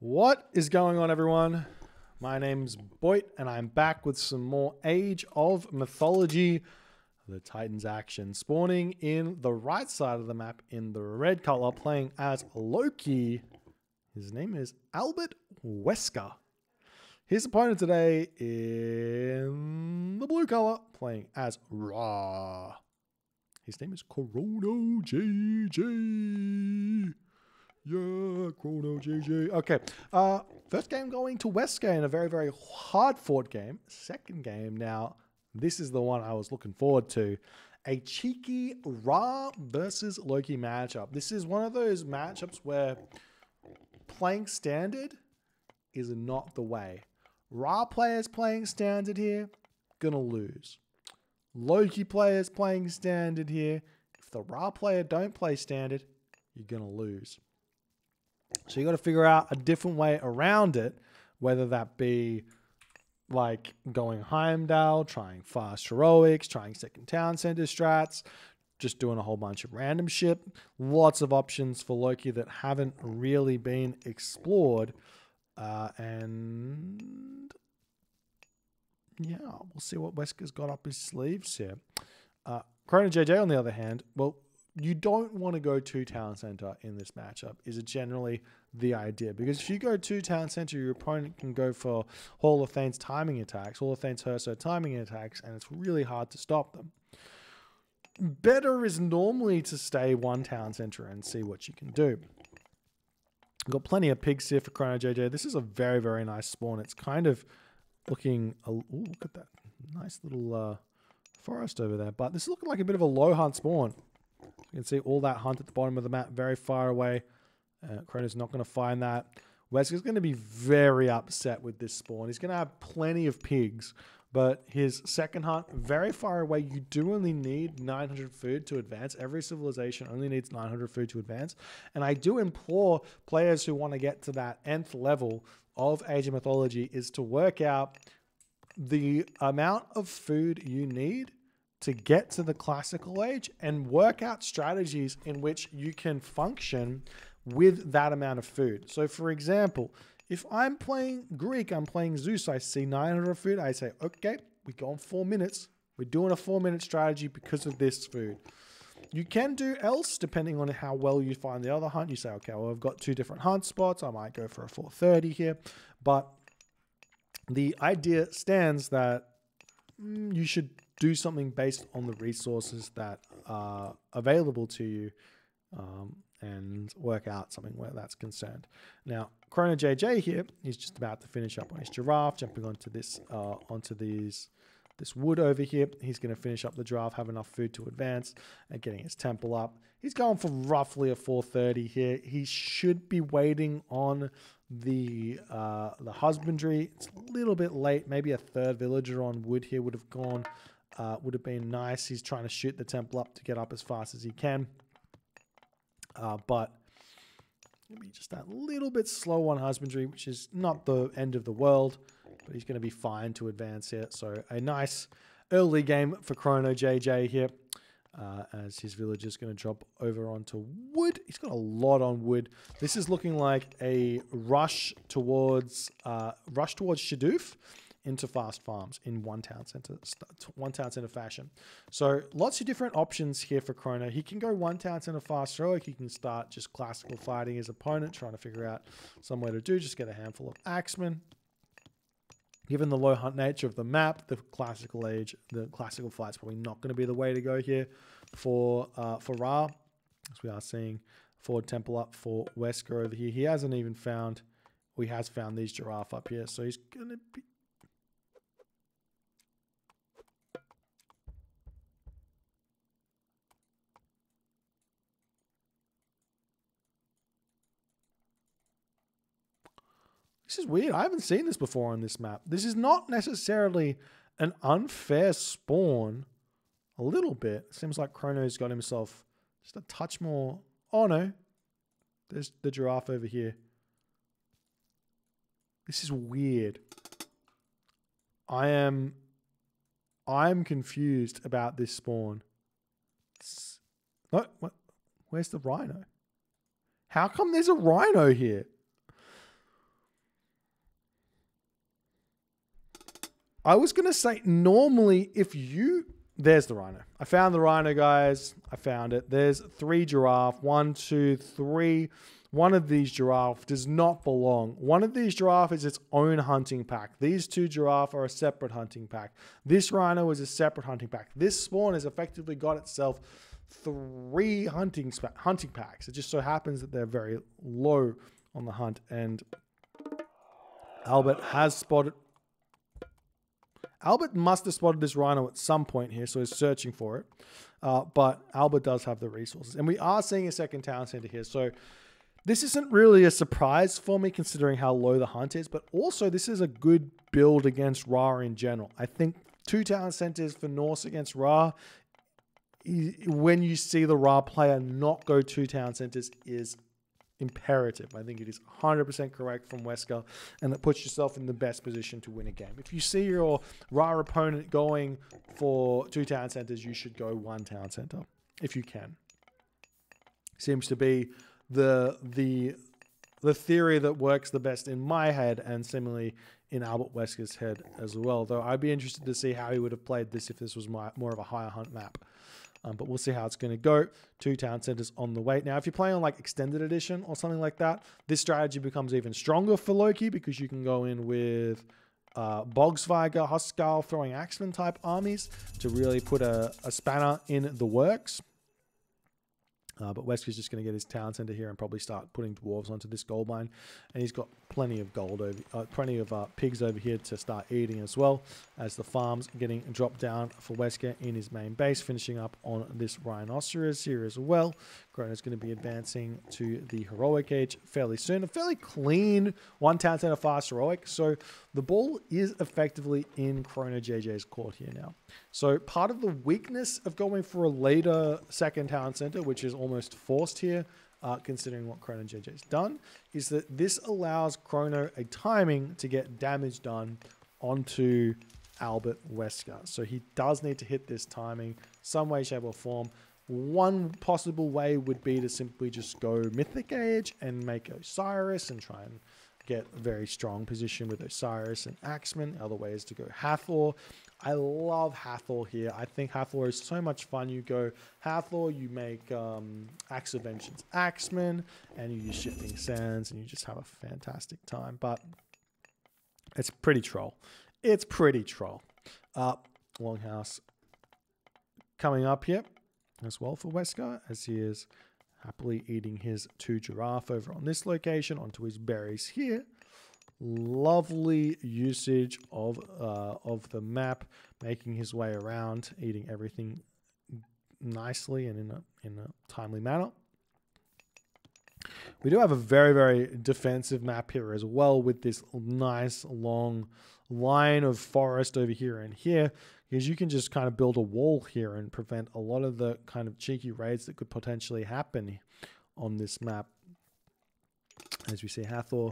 What is going on, everyone? My name's Boit, and I'm back with some more Age of Mythology. The Titans action spawning in the right side of the map in the red color, playing as Loki. His name is Albert Wesker. His opponent today in the blue color, playing as Ra. His name is ChronoJJ. Yeah, ChronoJJ. Okay. First game going to Wesker in a very, very hard-fought game. Second game now. This is the one I was looking forward to. A cheeky Ra versus Loki matchup. This is one of those matchups where playing standard is not the way. Ra players playing standard here, gonna lose. Loki players playing standard here. If the Ra player don't play standard, you're gonna lose. So you got to figure out a different way around it, whether that be like going Heimdall, trying fast heroics, trying second town center strats, just doing a whole bunch of random shit. Lots of options for Loki that haven't really been explored. And yeah, we'll see what Wesker's got up his sleeves here. ChronoJJ, on the other hand, well, you don't want to go two town center in this matchup, is it generally the idea? Because if you go two town center, your opponent can go for Hall of Thane's timing attacks, Hall of Thane's Herso timing attacks, and it's really hard to stop them. Better is normally to stay one town center and see what you can do. Got plenty of pigs here for ChronoJJ. This is a very, very nice spawn. It's kind of looking... Ooh, look at that. Nice little forest over there. But this is looking like a bit of a low hunt spawn. You can see all that hunt at the bottom of the map, very far away. Chrono's not going to find that. Wesker's going to be very upset with this spawn. He's going to have plenty of pigs, but his second hunt, very far away. You do only need 900 food to advance. Every civilization only needs 900 food to advance. And I do implore players who want to get to that nth level of Age of Mythology is to work out the amount of food you need to get to the classical age and work out strategies in which you can function with that amount of food. So for example, if I'm playing Greek, I'm playing Zeus, I see 900 food, I say, okay, we go on 4 minutes. We're doing a 4-minute strategy because of this food. You can do else, depending on how well you find the other hunt. You say, okay, well, I've got 2 different hunt spots. I might go for a 430 here. But the idea stands that you should do something based on the resources that are available to you and work out something where that's concerned. Now, ChronoJJ here, he's just about to finish up on his giraffe, jumping onto this this wood over here. He's going to finish up the giraffe, have enough food to advance, and getting his temple up. He's going for roughly a 430 here. He should be waiting on the husbandry. It's a little bit late. Maybe a third villager on wood here would have gone. Would have been nice. He's trying to shoot the temple up to get up as fast as he can. But maybe just that little bit slow on husbandry, which is not the end of the world, but he's going to be fine to advance here. So a nice early game for ChronoJJ here, as his village is going to drop over onto wood. He's got a lot on wood. This is looking like a rush towards Shadoof into fast farms in one town center fashion. So lots of different options here for Chrono. He can go one town center fast heroic. He can start just classical fighting his opponent, trying to figure out somewhere to do. Just get a handful of axemen. Given the low hunt nature of the map, the classical fight's probably not going to be the way to go here for Ra, as we are seeing forward temple up for Wesker over here. He hasn't even found, he has found these giraffe up here, so he's going to be... This is weird. I haven't seen this before on this map. This is not necessarily an unfair spawn. A little bit. It seems like Chrono's got himself just a touch more. Oh no. There's the giraffe over here. This is weird. I'm confused about this spawn. No, where's the rhino? How come there's a rhino here? I was going to say, normally, if you... There's the rhino. I found the rhino, guys. I found it. There's 3 giraffe. 1, 2, 3. One of these giraffe does not belong. One of these giraffe is its own hunting pack. These 2 giraffe are a separate hunting pack. This rhino is a separate hunting pack. This spawn has effectively got itself 3 hunting packs. It just so happens that they're very low on the hunt. And Albert has spotted... Albert must have spotted this rhino at some point here, so he's searching for it. But Albert does have the resources. And we are seeing a second town center here. So this isn't really a surprise for me considering how low the hunt is. But also, this is a good build against Ra in general. I think 2 town centers for Norse against Ra, when you see the Ra player not go 2 town centers, is imperative. I think it is 100% correct from Wesker, and it puts yourself in the best position to win a game. If you see your Ra opponent going for 2 town centers, you should go 1 town center if you can. Seems to be the theory that works the best in my head, and similarly in Albert Wesker's head as well. Though I'd be interested to see how he would have played this if this was more of a higher hunt map. But we'll see how it's going to go. 2 town centers on the way. Now, if you're playing on like extended edition or something like that, this strategy becomes even stronger for Loki because you can go in with Bogsviger, Huskarl, throwing Axeman type armies to really put a spanner in the works. But Wesker's just going to get his town center here and probably start putting dwarves onto this gold mine. And he's got plenty of gold over, plenty of pigs over here to start eating as well, as the farms getting dropped down for Wesker in his main base, finishing up on this rhinoceros here as well. Chrono's going to be advancing to the heroic age fairly soon. A fairly clean 1 town center fast heroic. So the ball is effectively in ChronoJJ's court here now. So part of the weakness of going for a later 2nd town center, which is almost forced here, considering what ChronoJJ's done, is that this allows Chrono a timing to get damage done onto Albert Wesker. So he does need to hit this timing some way, shape, or form. One possible way would be to simply just go Mythic Age and make Osiris and try and get a very strong position with Osiris and Axeman. Other way is to go Hathor. I love Hathor here. I think Hathor is so much fun. You go Hathor, you make Axe of Vengeance Axeman, and you use Shifting Sands, and you just have a fantastic time. But it's pretty troll. It's pretty troll. Longhouse coming up here as well for Wesker, as he is happily eating his 2 giraffe over on this location onto his berries here. Lovely usage of the map, making his way around, eating everything nicely and in a timely manner. We do have a very, very defensive map here as well, with this nice long line of forest over here and here, because you can just kind of build a wall here and prevent a lot of the kind of cheeky raids that could potentially happen on this map. As we see, Hathor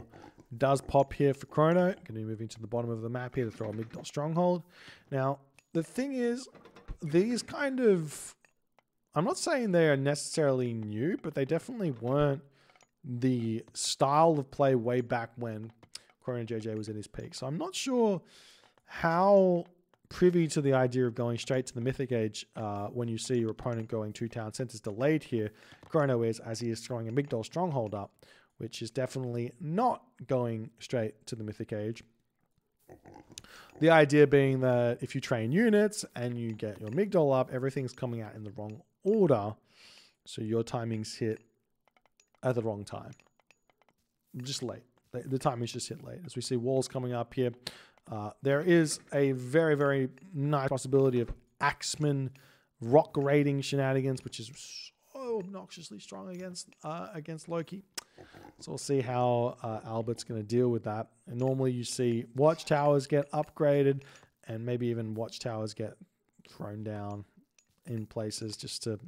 does pop here for Chrono. Going to be moving to the bottom of the map here to throw a Migdol Stronghold. Now, the thing is, these kind of... I'm not saying they are necessarily new, but they definitely weren't the style of play way back when ChronoJJ was at his peak. So I'm not sure how privy to the idea of going straight to the Mythic Age when you see your opponent going 2 town centers delayed here. Chrono is, as he is throwing a Migdol Stronghold up, which is definitely not going straight to the Mythic Age. The idea being that if you train units and you get your Migdol up, everything's coming out in the wrong order. So your timing's hit at the wrong time. Just late. The timing's just hit late. As we see walls coming up here, there is a very, very nice possibility of Axeman rock raiding shenanigans, which is so obnoxiously strong against Loki. So we'll see how Albert's going to deal with that. And normally you see watchtowers get upgraded, and maybe even watchtowers get thrown down in places just to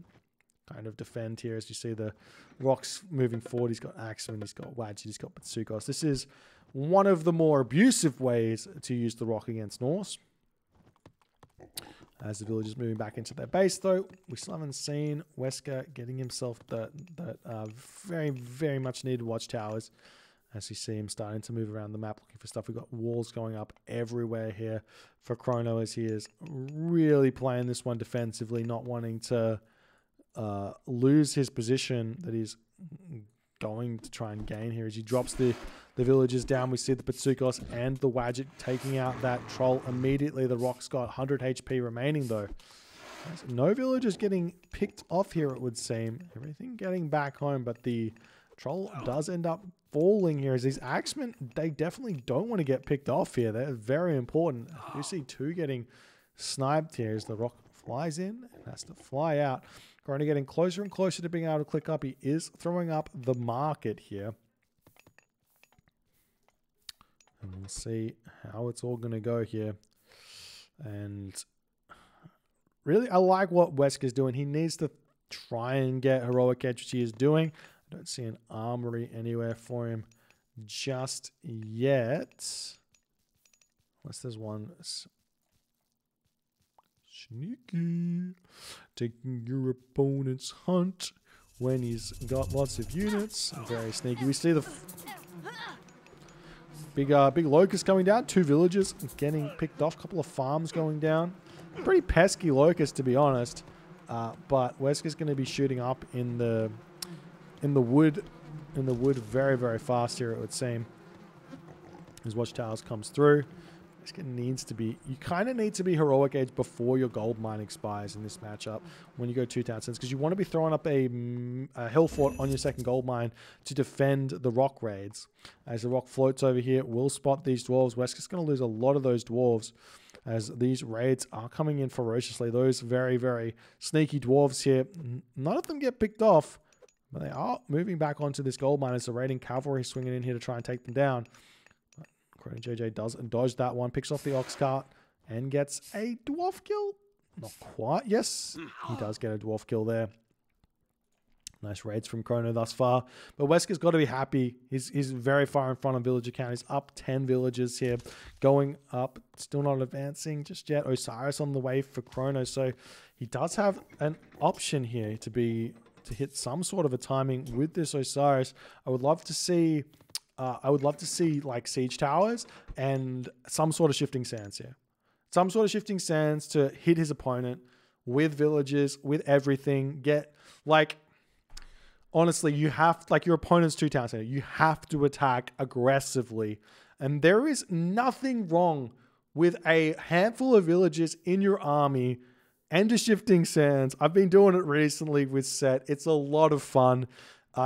kind of defend here. As you see the rocks moving forward, he's got Axeman, he's got Wadge, he's got Batsukos. This is one of the more abusive ways to use the rock against Norse. As the villagers moving back into their base, though, we still haven't seen Wesker getting himself the very, very much needed watchtowers. as you see him starting to move around the map looking for stuff. We've got walls going up everywhere here for Chrono, as he is really playing this one defensively, not wanting to lose his position that he's going to try and gain here. As he drops the villagers down, we see the Pitsukos and the Wadget taking out that troll immediately. The Rock's got 100 HP remaining though. No villagers getting picked off here, it would seem. Everything getting back home, but the troll does end up falling here. As these axemen, they definitely don't want to get picked off here. They're very important. You see two getting sniped here as the Rock flies in and has to fly out. Chrono getting closer and closer to being able to click up. He is throwing up the market here. And we'll see how it's all going to go here. And really, I like what Wesker's doing. He needs to try and get heroic edge, which he is doing. I don't see an armory anywhere for him just yet. Unless there's one. Sneaky. Taking your opponent's hunt when he's got lots of units. Very sneaky. We see the big locust coming down. Two villagers getting picked off. A couple of farms going down. Pretty pesky locust, to be honest. But Wesker's going to be shooting up in the wood very, very fast here, it would seem. His watchtowers comes through. You kind of need to be heroic edge before your gold mine expires in this matchup when you go 2 town centers, because you want to be throwing up a hill fort on your second gold mine to defend the rock raids. As the rock floats over here, we'll spot these dwarves. Wesker's going to lose a lot of those dwarves as these raids are coming in ferociously. Those very, very sneaky dwarves here, none of them get picked off, but they are moving back onto this gold mine as the raiding cavalry swinging in here to try and take them down. ChronoJJ does dodge that one, picks off the ox cart, and gets a dwarf kill. Not quite. Yes, he does get a dwarf kill there. Nice raids from Chrono thus far. But Wesker's got to be happy. He's very far in front of villager count. He's up 10 villagers here. Going up, still not advancing just yet. Osiris on the way for Chrono. So he does have an option here to hit some sort of a timing with this Osiris. I would love to see like siege towers and some sort of shifting sands here. Some sort of shifting sands to hit his opponent with villagers, with everything. Honestly, you have, like, your opponent's 2 town center. You have to attack aggressively. And there is nothing wrong with a handful of villagers in your army and a shifting sands. I've been doing it recently with set. It's a lot of fun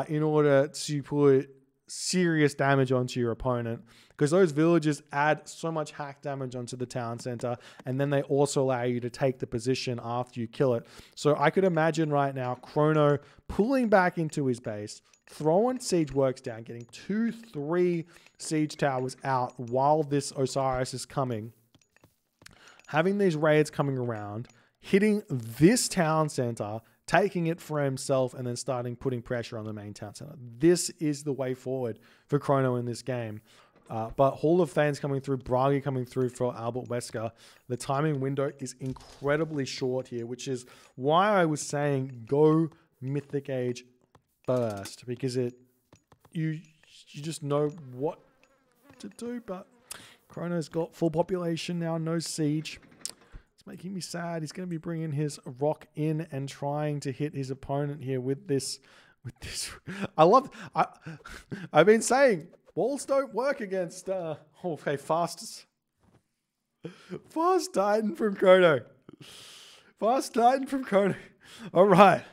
in order to put serious damage onto your opponent, because those villagers add so much hack damage onto the town center, and then they also allow you to take the position after you kill it. So I could imagine right now Chrono pulling back into his base, throwing siege works down, getting 2-3 siege towers out while this Osiris is coming, having these raids coming around, hitting this town center, taking it for himself, and then putting pressure on the main town center. This is the way forward for Chrono in this game. But Hall of Thane's coming through, Bragi coming through for Albert Wesker. The timing window is incredibly short here, which is why I was saying go Mythic Age first, because you just know what to do. But Chrono's got full population now, no siege. Making me sad. He's going to be bringing his rock in and trying to hit his opponent here with this. I've been saying walls don't work against fast Titan from Chrono. Fast Titan from Chrono. All right,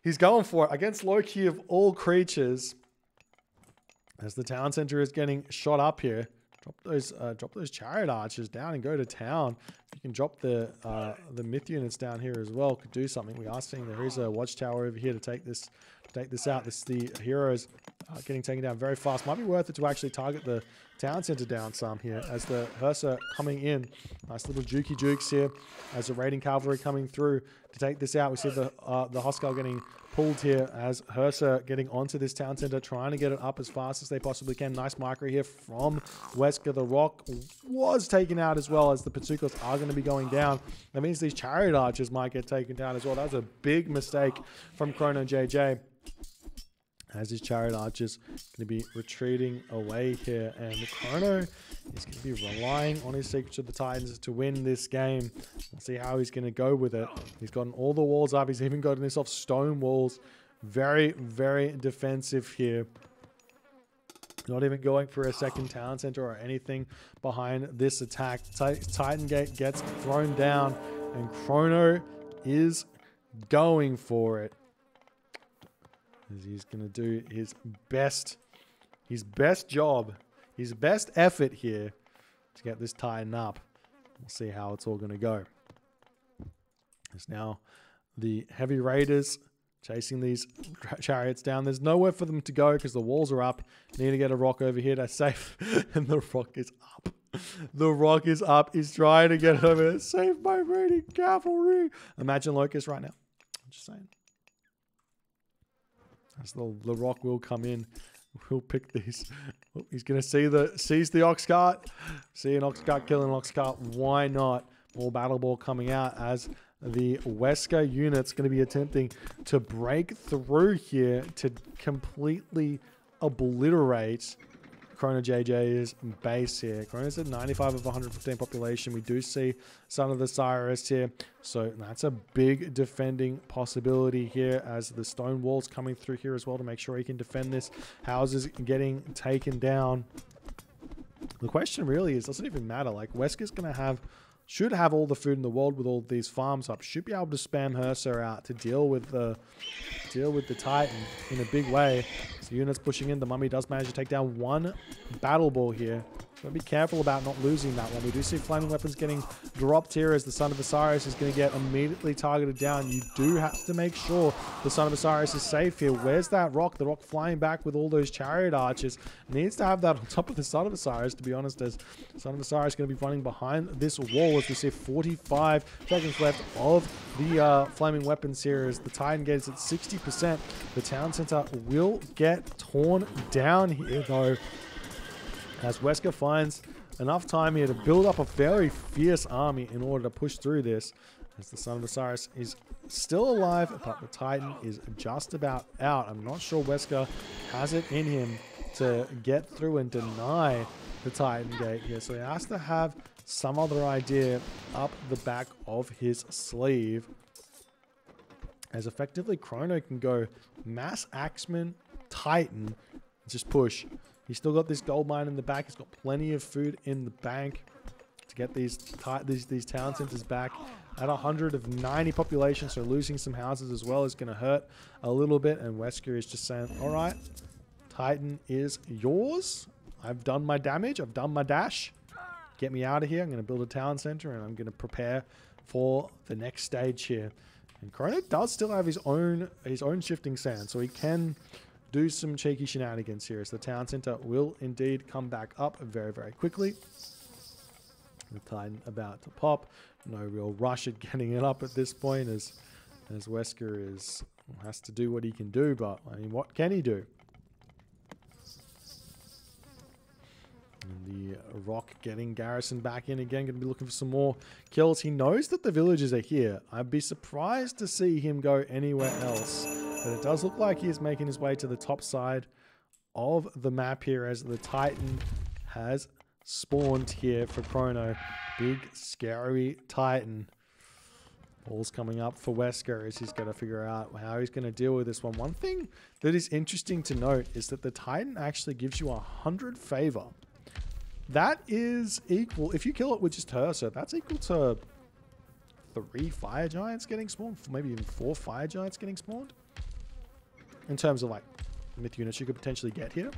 he's going for it against Loki of all creatures. As the town center is getting shot up here. Drop those chariot archers down and go to town. If you can drop the myth units down here as well, could do something. We are seeing there is a watchtower over here to take this out. The heroes getting taken down very fast. Might be worth it to actually target the town center down some here as the Hursa coming in. Nice little jukes here as the raiding cavalry coming through to take this out. We see the Hoskel getting pulled here as Hursa getting onto this town center, trying to get it up as fast as they possibly can. Nice micro here from Wesker. The rock was taken out as well, as the Pitsukos are going to be going down. That means these chariot archers might get taken down as well. That was a big mistake from ChronoJJ. as his chariot archers going to be retreating away here, and Chrono is going to be relying on his Secrets of the Titans to win this game. We'll see how he's going to go with it. He's gotten all the walls up. He's even gotten himself stone walls. Very, very defensive here. Not even going for a second town center or anything behind this attack. Titan Gate gets thrown down, and Chrono is going for it. He's going to do his best job, his best effort here to get this Titan up. We'll see how it's all going to go. There's now the heavy raiders chasing these chariots down. There's nowhere for them to go because the walls are up. Need to get a rock over here to save, and the rock is up. The rock is up. He's trying to get over there. Save my raiding cavalry. Imagine Locust right now. I'm just saying. As the rock will come in, we'll pick these. Oh, he's going to seize the ox cart. See an ox cart killing an ox cart. Why not? More battle ball coming out as the Wesker unit's going to be attempting to break through here to completely obliterate ChronoJJ's base here. Chrono's at 95 of 115 population. We do see Son of the Cyrus here. So that's a big defending possibility here as the stone walls coming through here as well to make sure he can defend this. Houses getting taken down. The question really is, doesn't even matter. Like, Wesker's going to should have all the food in the world with all these farms up. Should be able to spam Hersa out to deal with the Titan in a big way. So units pushing in. The Mummy does manage to take down one battle ball here. So be careful about not losing that one. We do see flaming weapons getting dropped here as the Son of Osiris is going to get immediately targeted down. You do have to make sure the Son of Osiris is safe here. Where's that rock? The rock flying back with all those chariot archers. Needs to have that on top of the Son of Osiris, to be honest, as Son of Osiris is going to be running behind this wall as we see 45 seconds left of the flaming weapons here as the Titan Gate is at 60%. The town center will get torn down here though, as Wesker finds enough time here to build up a very fierce army in order to push through this, as the Son of Osiris is still alive, but the Titan is just about out. I'm not sure Wesker has it in him to get through and deny the Titan Gate here, so he has to have some other idea up the back of his sleeve, as effectively Chrono can go Mass Axeman, Titan, just push. He's still got this gold mine in the back. He's got plenty of food in the bank to get these town centers back at 190 population. So losing some houses as well is going to hurt a little bit. And Wesker is just saying, all right, Titan is yours. I've done my damage. I've done my dash. Get me out of here. I'm going to build a town center and I'm going to prepare for the next stage here. And Chrono does still have his own shifting sand, so he can do some cheeky shenanigans here as the town center will indeed come back up very, very quickly. The Titan about to pop. No real rush at getting it up at this point as Wesker has to do what he can do, but I mean, what can he do? And the Rock getting Garrison back in again, going to be looking for some more kills. He knows that the villagers are here. I'd be surprised to see him go anywhere else. But it does look like he is making his way to the top side of the map here as the Titan has spawned here for Chrono. Big, scary Titan. Ball's coming up for Wesker as he's got to figure out how he's going to deal with this one. One thing that is interesting to note is that the Titan actually gives you 100 favor. That is equal, if you kill it with just Hersa, that's equal to 3 fire giants getting spawned, maybe even 4 fire giants getting spawned. In terms of like myth units you could potentially get here.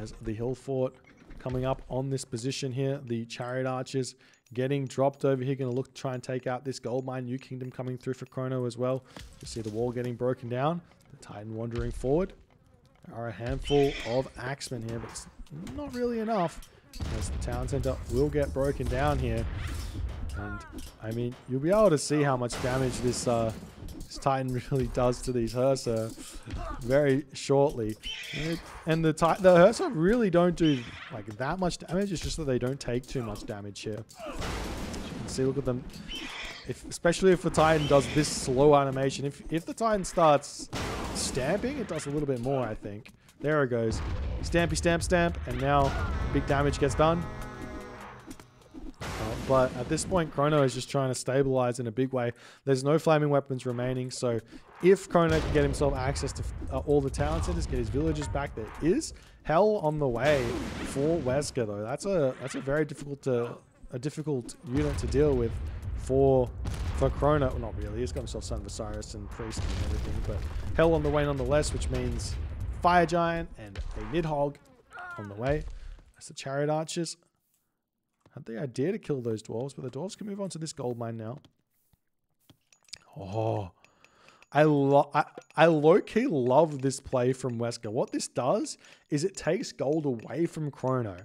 As the hill fort coming up on this position here, the chariot archers getting dropped over here, going to look to try and take out this gold mine. New Kingdom coming through for Chrono as well. You see the wall getting broken down. The Titan wandering forward. There are a handful of axemen here, but it's not really enough, as the town center will get broken down here. And I mean, you'll be able to see how much damage this Titan really does to these Hersa very shortly. And the Hersa really don't do like that much damage. It's just that they don't take too much damage here. As you can see, look at them. Especially if the Titan does this slow animation. If the Titan starts stamping, it does a little bit more, I think. There it goes. Stampy, stamp, stamp. And now big damage gets done. But at this point, Chrono is just trying to stabilize in a big way. There's no flaming weapons remaining. So if Chrono can get himself access to all the town centers, get his villagers back, there is hell on the way for Wesker, though. That's a very difficult unit to deal with for Chrono. Well, not really. He's got himself Son of Osiris and Priest and everything, but hell on the way nonetheless, which means Fire Giant and a Nidhogg on the way. That's the Chariot Archers. Had the idea to kill those dwarves, but the dwarves can move on to this gold mine now. Oh, I low-key love this play from Wesker. What this does is it takes gold away from Chrono.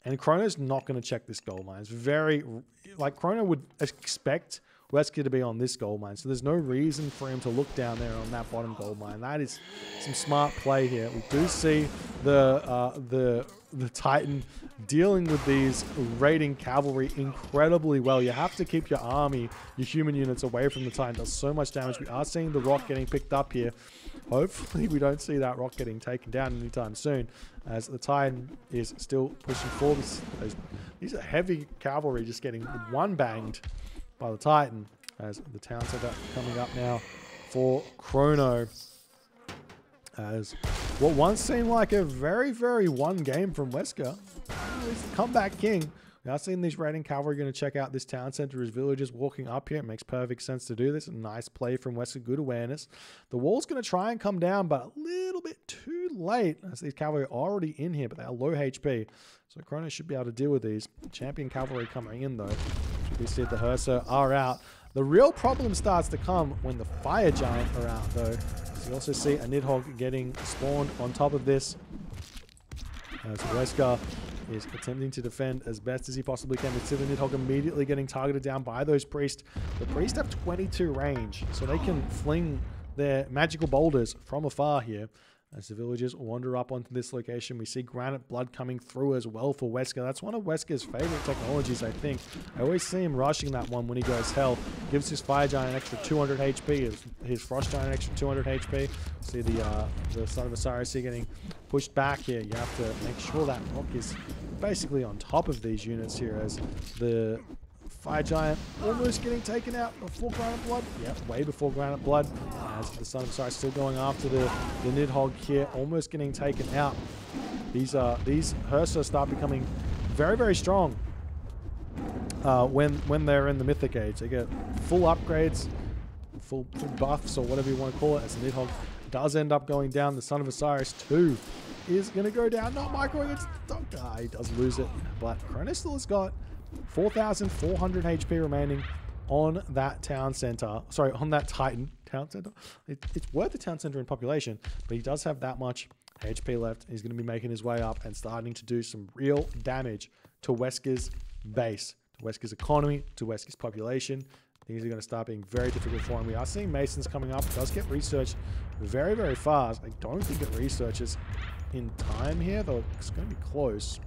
And Chrono's not going to check this gold mine. It's very, like, Chrono would expect Wesker to be on this gold mine. So there's no reason for him to look down there on that bottom gold mine. That is some smart play here. We do see the Titan dealing with these raiding cavalry incredibly well. You have to keep your army, your human units away from the Titan. It does so much damage. We are seeing the rock getting picked up here. Hopefully we don't see that rock getting taken down anytime soon, as the Titan is still pushing forward. These are heavy cavalry just getting one banged by the Titan, as the town center coming up now for Chrono. As what once seemed like a very, very one game from Wesker. He's the comeback king. We are seeing these raiding cavalry going to check out this town center as villagers walking up here. It makes perfect sense to do this. A nice play from Wesker, good awareness. The wall's going to try and come down, but a little bit too late, as these cavalry are already in here, but they are low HP. So Chrono should be able to deal with these. Champion cavalry coming in, though. We see the Hersa are out. The real problem starts to come when the Fire Giant are out, though. So you also see a Nidhogg getting spawned on top of this, as Wesker is attempting to defend as best as he possibly can. We see the Nidhogg immediately getting targeted down by those priests. The priests have 22 range, so they can fling their magical boulders from afar here. As the villagers wander up onto this location, we see Granite Blood coming through as well for Wesker. That's one of Wesker's favorite technologies, I think. I always see him rushing that one when he goes hell. Gives his Fire Giant an extra 200 HP, his Frost Giant an extra 200 HP. See the Son of Osiris here getting pushed back here. You have to make sure that rock is basically on top of these units here, as the Fire Giant almost getting taken out before Granite Blood. Yep, way before Granite Blood. As the Son of Osiris still going after the Nidhogg here, almost getting taken out. These Hersa start becoming very, very strong when they're in the Mythic Age. They get full upgrades, full buffs, or whatever you want to call it. As the Nidhogg does end up going down, the Son of Osiris too is going to go down. Not microing it. He does lose it, but Chrono still has got 4,400 HP remaining on that town center. Sorry, on that Titan town center. It's worth the town center in population, but he does have that much HP left. He's going to be making his way up and starting to do some real damage to Wesker's base, to Wesker's economy, to Wesker's population. Things are going to start being very difficult for him. We are seeing Masons coming up. It does get researched very, very fast. I don't think it researches in time here, though it's going to be close.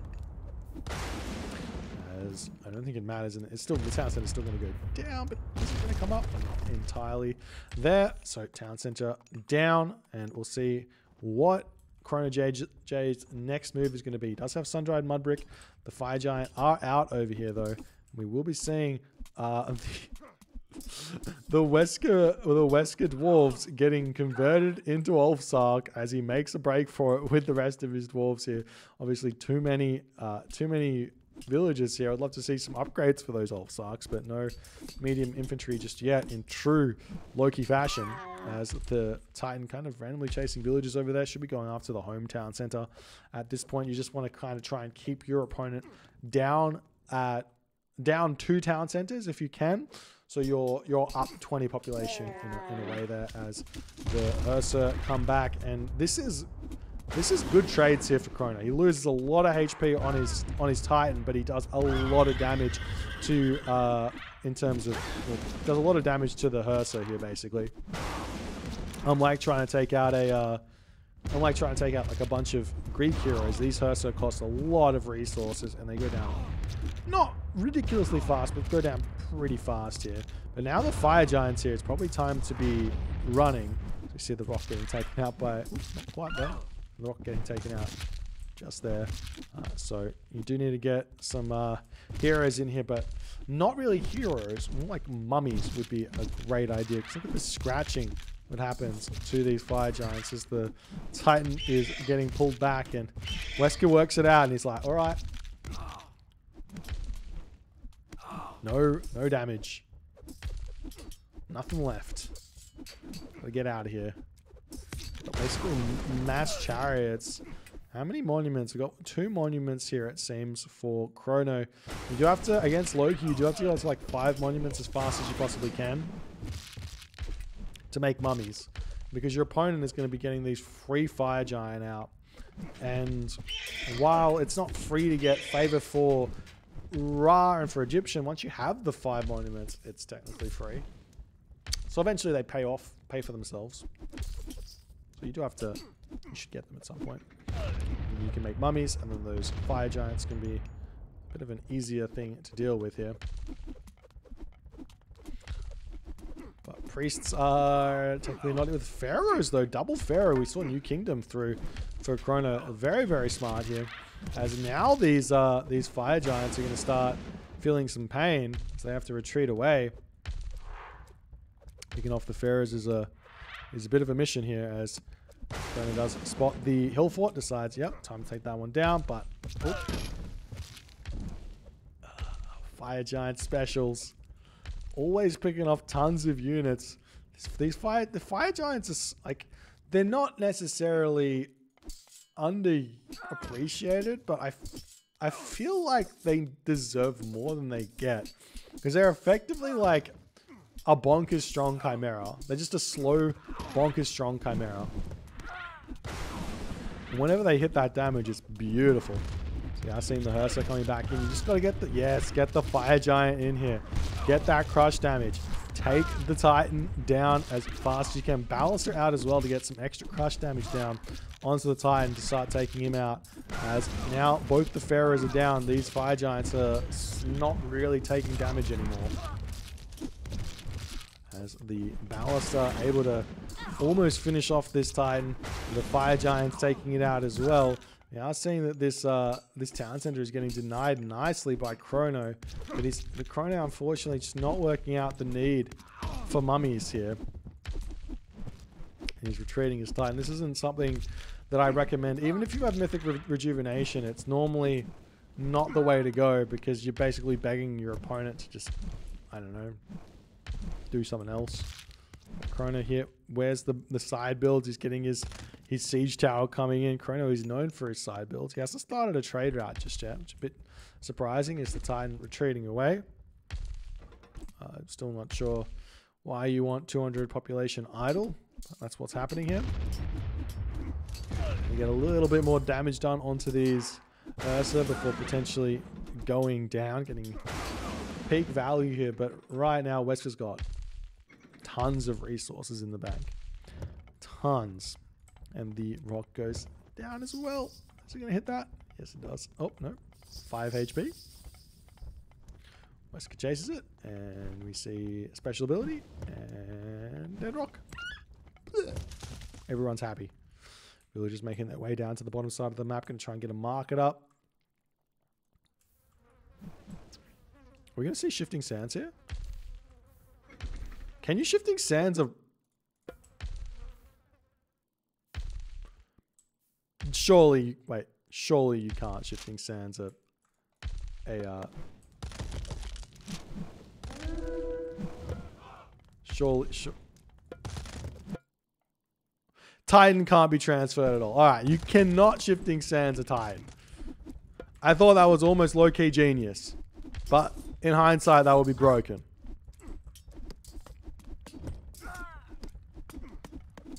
As I don't think it matters, and it's still, the town center is still going to go down, but is it going to come up? Not entirely there. So town center down, and we'll see what ChronoJJ's next move is going to be. He does have Sun-Dried Mudbrick. The Fire Giant are out over here, though. We will be seeing the Wesker dwarves getting converted into Ulfsark as he makes a break for it with the rest of his dwarves here. Obviously, too many villagers here. I'd love to see some upgrades for those Ulfsarks, but no medium infantry just yet in true Loki fashion, as the Titan kind of randomly chasing villagers over there. Should be going after the hometown center. At this point, you just want to kind of try and keep your opponent down 2 town centers if you can. So you're up 20 population in a way there, as the Ursa come back, and this is good trades here for Chrono. He loses a lot of HP on his Titan, but he does a lot of damage to does a lot of damage to the Hersa here, basically. Unlike trying to take out like a bunch of Greek heroes, these Hersa cost a lot of resources, and they go down not ridiculously fast, but go down pretty fast here. But now the Fire Giants here, it's probably time to be running. So see the rock getting taken out by... Not quite there. The rock getting taken out just there. So you do need to get some heroes in here, but not really heroes. More like mummies would be a great idea. Because look at the scratching that happens to these fire giants as the Titan is getting pulled back, and Wesker works it out and he's like, all right. No damage. Nothing left. Gotta get out of here. Got basically mass chariots. How many monuments? We've got 2 monuments here, it seems, for Chrono. You do have to, against Loki, you do have to go to like 5 monuments as fast as you possibly can to make mummies, because your opponent is going to be getting these free fire giant out. And while it's not free to get favor for Ra and for Egyptian, once you have the 5 monuments, it's technically free. So eventually they pay for themselves. So you do have to, you should get them at some point. And you can make mummies, and then those fire giants can be a bit of an easier thing to deal with here. But priests are technically not with pharaohs though. Double pharaoh. We saw New Kingdom through for Chrono. Very, very smart here. As now these fire giants are going to start feeling some pain, so they have to retreat away. Picking off the pharaohs is a bit of a mission here, as Chrono does spot the hill fort. Decides, yep, time to take that one down. But fire giant specials, always picking off tons of units. The fire giants are like, they're not necessarily underappreciated, but I feel like they deserve more than they get, because they're effectively like a bonkers strong chimera. They're just a slow bonkers strong chimera. And whenever they hit that damage, it's beautiful. So yeah, I've seen the Hearser coming back in. You just got to get the fire giant in here. Get that crush damage. Take the Titan down as fast as you can. Ballaster out as well to get some extra crush damage down onto the Titan to start taking him out. As now both the pharaohs are down, these fire giants are not really taking damage anymore. As the Ballaster able to almost finish off this Titan, the fire giants taking it out as well. Now, I was saying that this town center is getting denied nicely by Chrono, but the Chrono unfortunately just not working out the need for mummies here. He's retreating his Titan. This isn't something that I recommend. Even if you have Mythic Rejuvenation, it's normally not the way to go, because you're basically begging your opponent to just, I don't know, do something else. Chrono here, where's the side builds? He's getting his siege tower coming in. Chrono is known for his side builds. He hasn't started a trade route just yet, which is a bit surprising. Is the Titan retreating away? I'm still not sure why you want 200 population idle. That's what's happening here. We get a little bit more damage done onto these Ursa before potentially going down, getting peak value here. But right now, Wesker's got tons of resources in the bank. Tons. And the rock goes down as well. Is it going to hit that? Yes, it does. Oh, no. 5 HP. Wesker chases it. And we see special ability. And dead rock. Everyone's happy. Villagers making their way down to the bottom side of the map. Going to try and get a market up. We're going to see shifting sands here. Can you shifting sands of... Surely you can't shifting sands at a surely Titan can't be transferred at all. Alright, you cannot shifting sands a Titan. I thought that was almost low-key genius, but in hindsight that would be broken.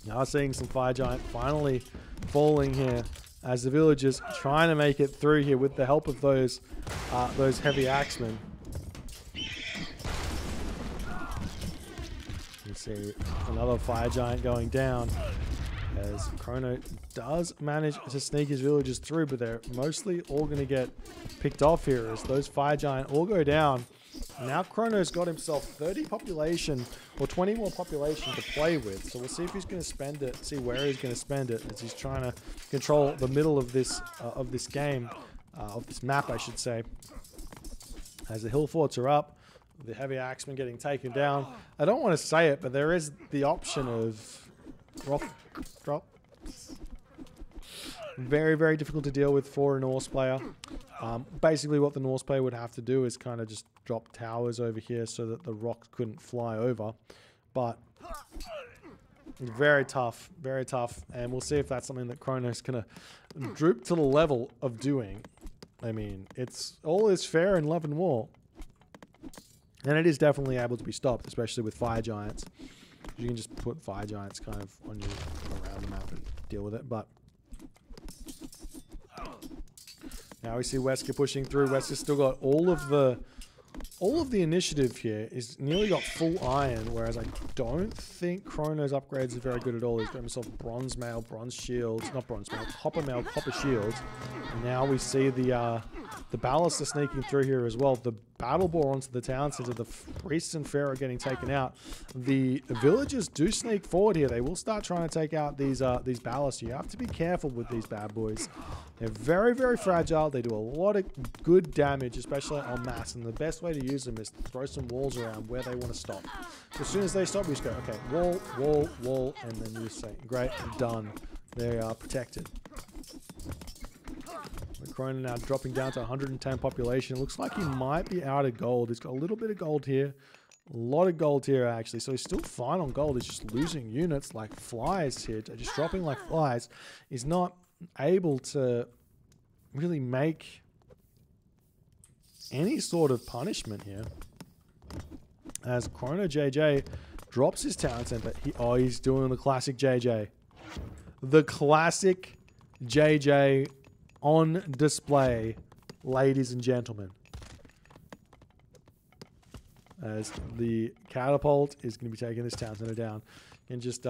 Now seeing some fire giant finally falling here as the villagers trying to make it through here with the help of those heavy axemen. You see another fire giant going down as Chrono does manage to sneak his villagers through, but they're mostly all going to get picked off here as those fire giant all go down. Now Chrono's got himself 30 population or 20 more population to play with. So we'll see if he's going to spend it, see where he's going to spend it as he's trying to control the middle of this game, of this map, I should say. As the hill forts are up, the heavy axemen getting taken down. I don't want to say it, but there is the option of drop. Very, very difficult to deal with for a Norse player. Basically what the Norse player would have to do is kind of just drop towers over here so that the rocks couldn't fly over. But very tough, and we'll see if that's something that Chrono's going to droop to the level of doing. I mean, it's all is fair in love and war. And it is definitely able to be stopped, especially with fire giants. You can just put fire giants kind of on you around the map and deal with it. But now we see Wesker pushing through. Wesker's still got all of the initiative here. He's nearly got full iron, whereas I don't think Chrono's upgrades are very good at all. He's got himself bronze mail, bronze shields, not bronze mail, copper mail, copper shields. And now we see the ballasts are sneaking through here as well. The battle bore onto the town center. The priests and pharaoh getting taken out. The villagers do sneak forward here. They will start trying to take out these ballasts. You have to be careful with these bad boys. They're very, very fragile. They do a lot of good damage, especially en masse. And the best way to use them is to throw some walls around where they want to stop. So as soon as they stop, we just go, okay, wall, wall, wall, and then you say, great, done. They are protected. Chrono now dropping down to 110 population. It looks like he might be out of gold. He's got a little bit of gold here. A lot of gold here, actually. So he's still fine on gold. He's just losing units like flies here. Just dropping like flies. He's not able to really make any sort of punishment here. As ChronoJJ drops his town center. He's doing the classic JJ. The classic JJ on display, ladies and gentlemen. As the catapult is going to be taking this town center down. And just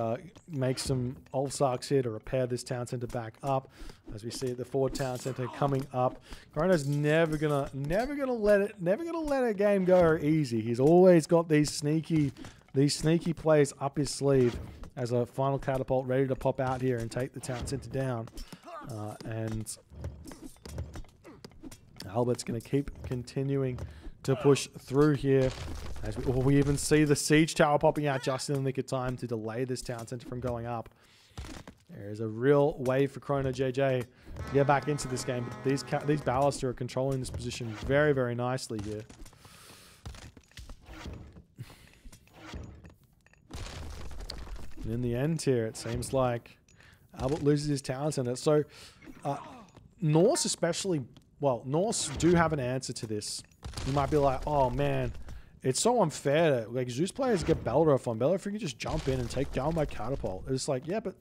make some Ulfsarks here to repair this town center back up. As we see the forward town center coming up. Chrono's never gonna let a game go easy. He's always got these sneaky plays up his sleeve as a final catapult ready to pop out here and take the town center down. And Albert's going to keep continuing to push through here. As we even see the siege tower popping out just in the nick of time to delay this town center from going up. There is a real way for ChronoJJ to get back into this game. But these ballasts are controlling this position very, very nicely here. And in the end here, it seems like Albert loses his town center. So Norse especially, well, Norse do have an answer to this. You might be like, oh man, it's so unfair. Like Zeus players get Belleroth on. Belleroth can just jump in and take down my catapult. It's like, yeah, but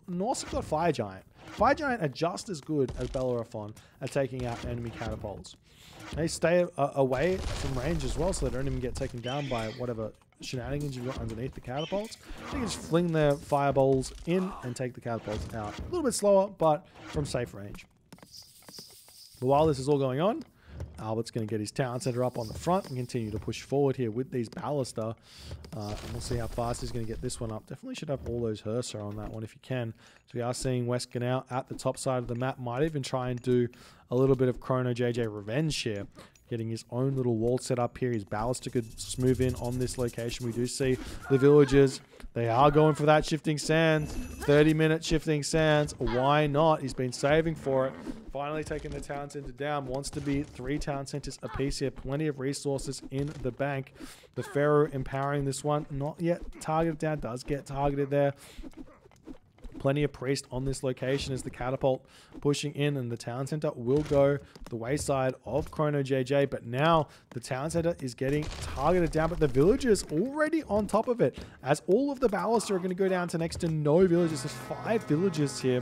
Norse have got Fire Giant. Fire Giant are just as good as Bellerophon at taking out enemy catapults. They stay away from range as well, so they don't even get taken down by whatever shenanigans you've got underneath the catapults. They can just fling their fireballs in and take the catapults out. A little bit slower, but from safe range. But while this is all going on, Albert's going to get his town center up on the front and continue to push forward here with these ballista. And we'll see how fast he's going to get this one up. Definitely should have all those Hursa on that one if you can. So we are seeing Wesker now at the top side of the map. Might even try and do a little bit of ChronoJJ revenge here. Getting his own little wall set up here. His ballista could move in on this location. We do see the villagers. They are going for that shifting sands. 30-minute shifting sands. Why not? He's been saving for it. Finally taking the town center down. Wants to be 3 town centers apiece here. Plenty of resources in the bank. The Pharaoh empowering this one. Not yet targeted down. Does get targeted there. Plenty of priest on this location as the catapult pushing in, and the town center will go the wayside of ChronoJJ. But now the town center is getting targeted down, but the villagers already on top of it, as all of the ballasts are going to go down to next to no villagers. There's 5 villagers here,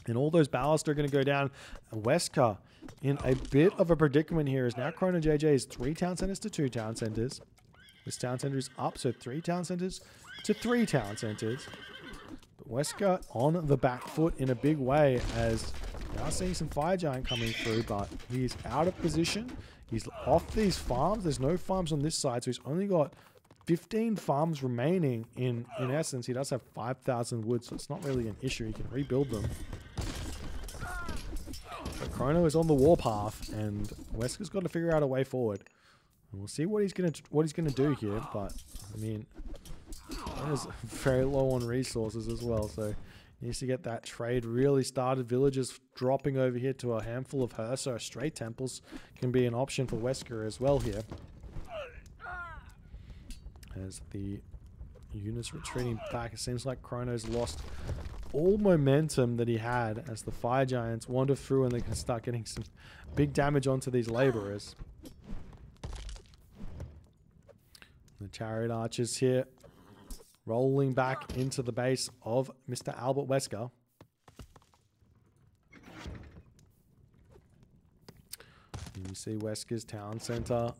and all those ballasts are going to go down. And Wesker in a bit of a predicament here, as now ChronoJJ is 3 town centers to 2 town centers. This town center is up, so 3 town centers to 3 town centers. Wesker on the back foot in a big way, as we are seeing some Fire Giant coming through, but he's out of position. He's off these farms. There's no farms on this side, so he's only got 15 farms remaining. In essence, he does have 5,000 wood, so it's not really an issue. He can rebuild them. But Chrono is on the warpath, and Wesker's got to figure out a way forward. And we'll see what he's gonna do here. But I mean, Chrono's very low on resources as well, so he needs to get that trade really started. Villagers dropping over here to a handful of her, so straight temples can be an option for Wesker as well here. As the units retreating back, it seems like Chrono's lost all momentum that he had as the Fire Giants wander through, and they can start getting some big damage onto these laborers. The Chariot Archers here rolling back into the base of Mr. Albert Wesker. And you see Wesker's town center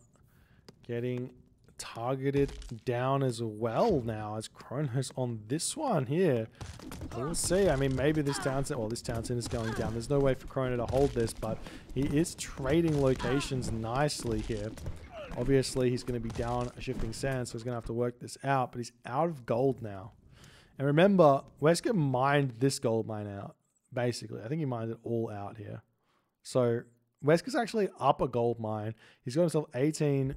getting targeted down as well now, as Chrono's on this one here. We'll see. I mean, maybe this town center, well, this town center is going down. There's no way for Chrono to hold this, but he is trading locations nicely here. Obviously, he's going to be down a shifting sand, so he's going to have to work this out, but he's out of gold now. And remember, Wesker mined this gold mine out, basically. I think he mined it all out here. So Wesker's actually up a gold mine. He's got himself 18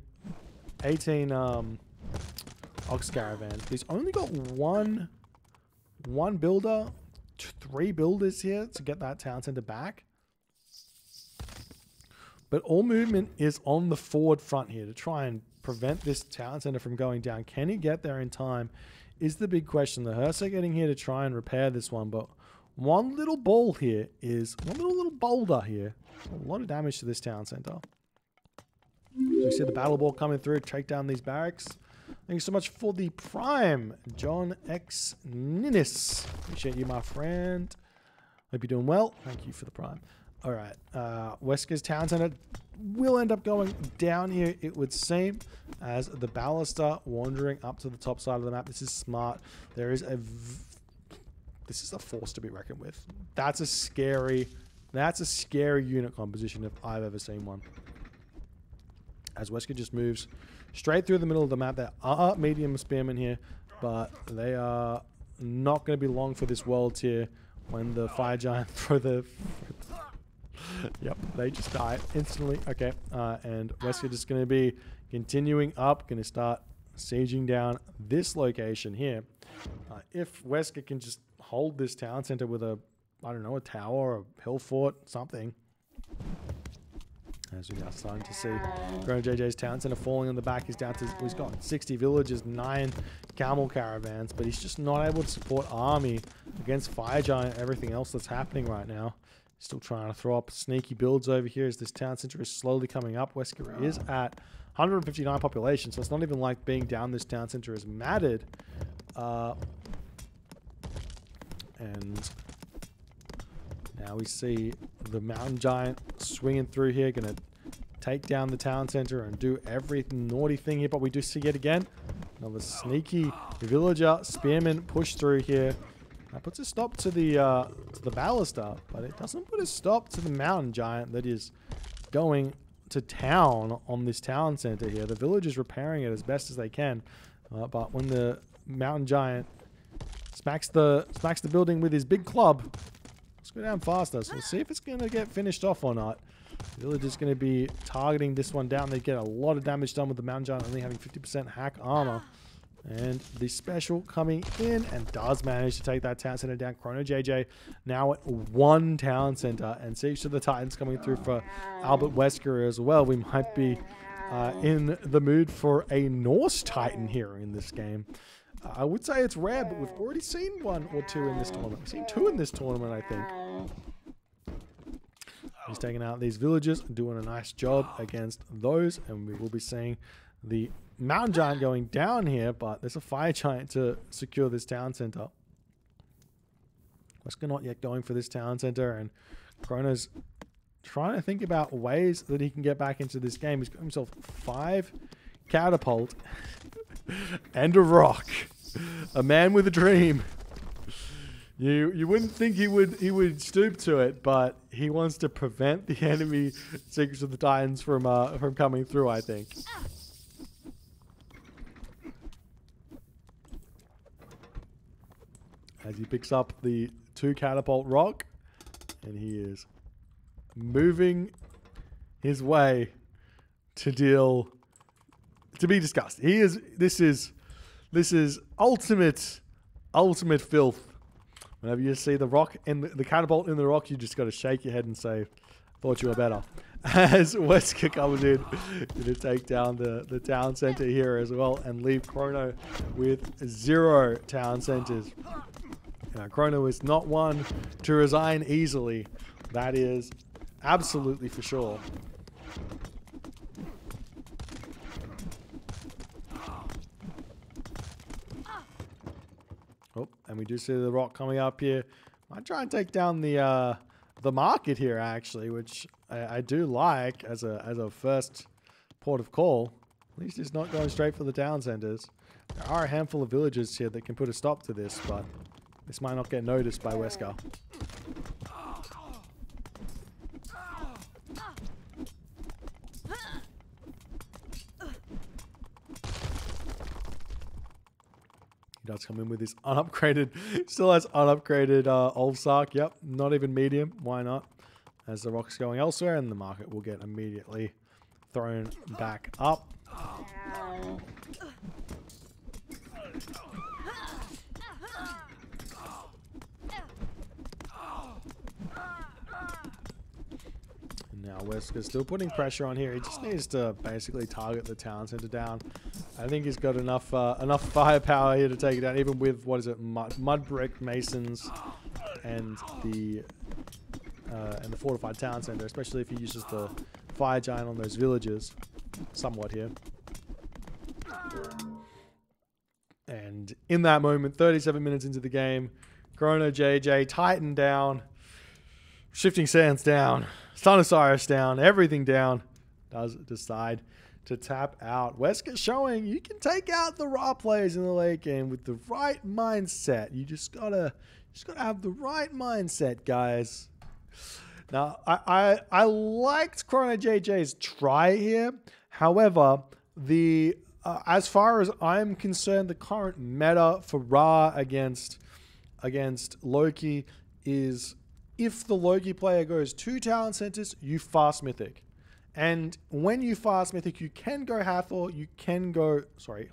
ox caravans. He's only got one builder, 3 builders here to get that town center back. But all movement is on the forward front here to try and prevent this town center from going down. Can he get there in time is the big question. The Hearse are getting here to try and repair this one, but one little boulder here, a lot of damage to this town center. So you see the battle ball coming through, take down these barracks. Thank you so much for the prime, John X Ninnis. Appreciate you, my friend. Hope you're doing well. Thank you for the prime. All right, Wesker's town center will end up going down here, it would seem, as the Ballista wandering up to the top side of the map. This is smart. This is a force to be reckoned with. That's a scary unit composition if I've ever seen one. As Wesker just moves straight through the middle of the map. There are medium spearmen here, but they are not going to be long for this world tier when the Fire Giant throw the... Yep, they just die instantly. Okay, and Wesker just going to be continuing up, going to start sieging down this location here. If Wesker can just hold this town center with a, I don't know, a tower, a hill fort, something. As we are starting to see ChronoJJ's town center falling on the back. He's down to, he's got 60 villages, 9 camel caravans, but he's just not able to support army against Fire Giant, everything else that's happening right now. Still trying to throw up sneaky builds over here as this town center is slowly coming up. Wesker is at 159 population, so it's not even like being down this town center has mattered. And now we see the Mountain Giant swinging through here, going to take down the town center and do every naughty thing here. But we do see yet again another sneaky villager spearman push through here. That puts a stop to the Ballista, but it doesn't put a stop to the Mountain Giant that is going to town on this town center here. The villagers repairing it as best as they can, but when the Mountain Giant smacks the building with his big club, let's go down faster. So we'll see if it's going to get finished off or not. The villager's going to be targeting this one down. They get a lot of damage done with the Mountain Giant only having 50% hack armor. And the special coming in and does manage to take that town center down. ChronoJJ now at 1 town center, and Siege to the Titans coming through for Albert Wesker as well. We might be in the mood for a Norse Titan here in this game. I would say it's rare, but we've already seen 1 or 2 in this tournament. We've seen 2 in this tournament, I think. He's taking out these villagers, doing a nice job against those, and we will be seeing the Mountain Giant going down here, but there's a Fire Giant to secure this town center. Wesker not yet going for this town center, and Chrono's trying to think about ways that he can get back into this game. He's got himself 5 catapult and a rock. A man with a dream. You wouldn't think he would stoop to it, but he wants to prevent the enemy Secrets of the Titans from coming through, I think. As he picks up the 2 catapult rock, and he is moving his way to be discussed. This is ultimate filth. Whenever you see the rock and the catapult in the rock, you just got to shake your head and say, "Thought you were better." As Wesker comes in to take down the town center here as well and leave Chrono with 0 town centers. Now, Chrono is not one to resign easily. That is absolutely for sure. Oh, and we do see the rock coming up here. Might try and take down the market here, actually, which I do like as a first port of call. At least it's not going straight for the town centers. There are a handful of villages here that can put a stop to this, but this might not get noticed by Wesker. He does come in with his unupgraded, still has unupgraded Olfsark. Yep, not even medium. Why not? As the rock's going elsewhere, and the market will get immediately thrown back up. Now Wesker's still putting pressure on here. He just needs to basically target the town center down. I think he's got enough firepower here to take it down, even with, what is it, mud brick masons and the fortified town center, especially if he uses the fire giant on those villages somewhat here. And in that moment, 37 minutes into the game, ChronoJJ, Titan down, Shifting Sands down, Stanosaurus down, everything down, does decide to tap out. Wesker showing you can take out the raw players in the late game with the right mindset. You just gotta have the right mindset, guys. Now, I liked ChronoJJ's try here. However, as far as I'm concerned, the current meta for Ra against Loki is, if the Loki player goes 2 talent centers, you fast Mythic. And when you fast Mythic, you can go Hathor, you can go,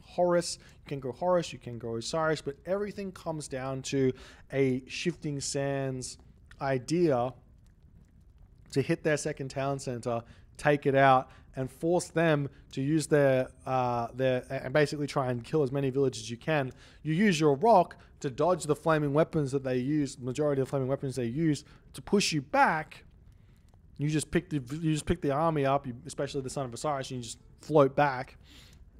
Horus, you can go Osiris, but everything comes down to a Shifting Sands idea to hit their second talent center, take it out, and force them to use their and basically try and kill as many villages as you can. You use your rock to dodge the flaming weapons that they use, majority of the flaming weapons they use, to push you back. You just pick the army up, especially the Son of Osiris, and you just float back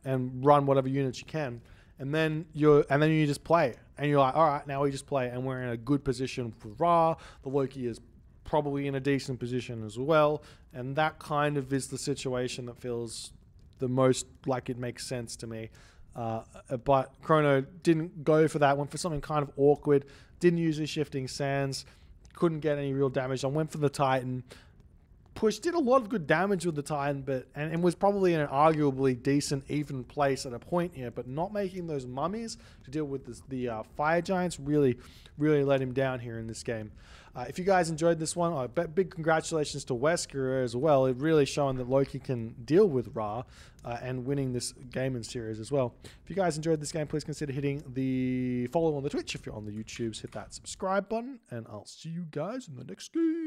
and run whatever units you can. And then you just play. And you're like, all right, now we just play, and we're in a good position for Ra. The Loki is probably in a decent position as well, and that kind of is the situation that feels the most like it makes sense to me. But Chrono didn't go for that, went for something kind of awkward, didn't use his Shifting Sands, couldn't get any real damage on, went for the Titan, did a lot of good damage with the Titan, and was probably in an arguably decent, even place at a point here, but not making those mummies to deal with the fire giants really let him down here in this game. If you guys enjoyed this one, big congratulations to Wesker as well. It really showing that Loki can deal with Ra and winning this game and series as well. If you guys enjoyed this game, please consider hitting the follow on the Twitch. If you're on the YouTubes, hit that subscribe button, and I'll see you guys in the next game.